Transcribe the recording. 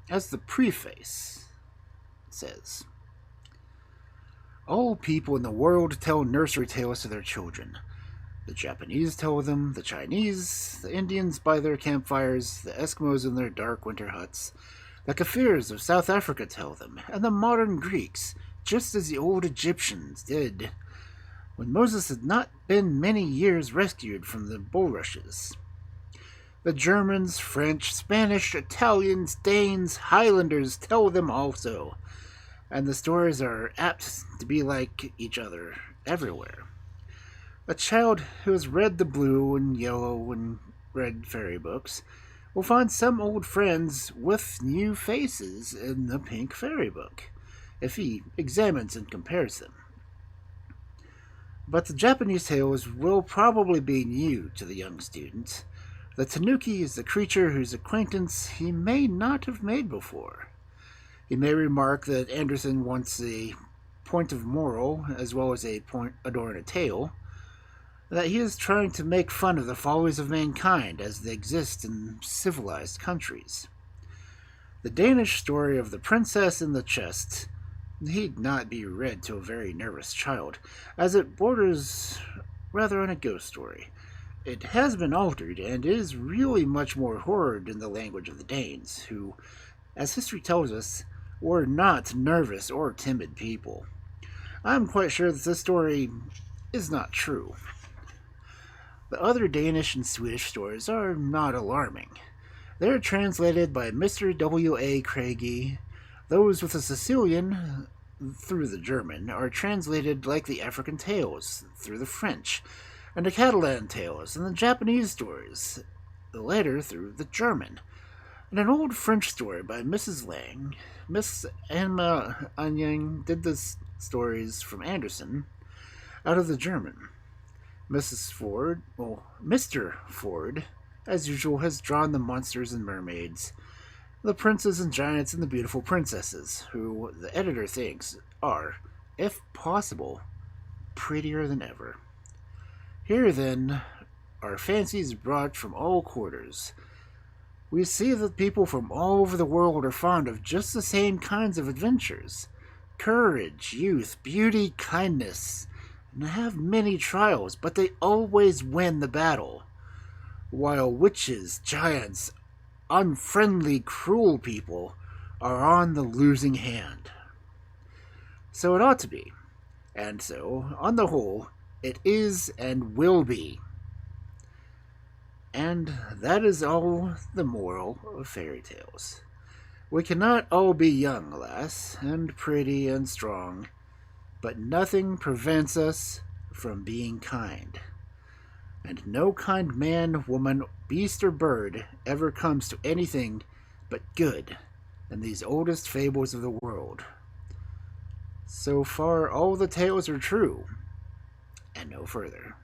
As the preface says, all people in the world tell nursery tales to their children. The Japanese tell them, the Chinese, the Indians by their campfires, the Eskimos in their dark winter huts, the Kafirs of South Africa tell them, and the modern Greeks, just as the old Egyptians did when Moses had not been many years rescued from the bulrushes. The Germans, French, Spanish, Italians, Danes, Highlanders tell them also, and the stories are apt to be like each other everywhere. A child who has read the blue and yellow and red fairy books will find some old friends with new faces in the pink fairy book, if he examines and compares them. But the Japanese tales will probably be new to the young student. The tanuki is a creature whose acquaintance he may not have made before. He may remark that Anderson wants a point of moral as well as a point adorn a tale, that he is trying to make fun of the follies of mankind as they exist in civilized countries. The Danish story of the princess in the chest need not be read to a very nervous child, as it borders rather on a ghost story. It has been altered and is really much more horrid in the language of the Danes, who, as history tells us, were not nervous or timid people. I am quite sure that this story is not true. The other Danish and Swedish stories are not alarming. They are translated by Mr. W. A. Craigie. Those with a Sicilian through the German are translated like the African tales through the French, and the Catalan tales and the Japanese stories, the latter through the German. And an old French story by Mrs. Lang, Miss Emma Anyang did the stories from Anderson out of the German. Mr. Ford, as usual, has drawn the monsters and mermaids, the princes and giants and the beautiful princesses, who the editor thinks are, if possible, prettier than ever. Here, then, are fancies brought from all quarters. We see that people from all over the world are fond of just the same kinds of adventures: courage, youth, beauty, kindness, and have many trials, but they always win the battle, while witches, giants, unfriendly, cruel people are on the losing hand. So it ought to be, and so, on the whole, it is and will be. And that is all the moral of fairy tales. We cannot all be young, alas, and pretty and strong, but nothing prevents us from being kind. And no kind man, woman, beast, or bird ever comes to anything but good in these oldest fables of the world. So far, all the tales are true, and no further.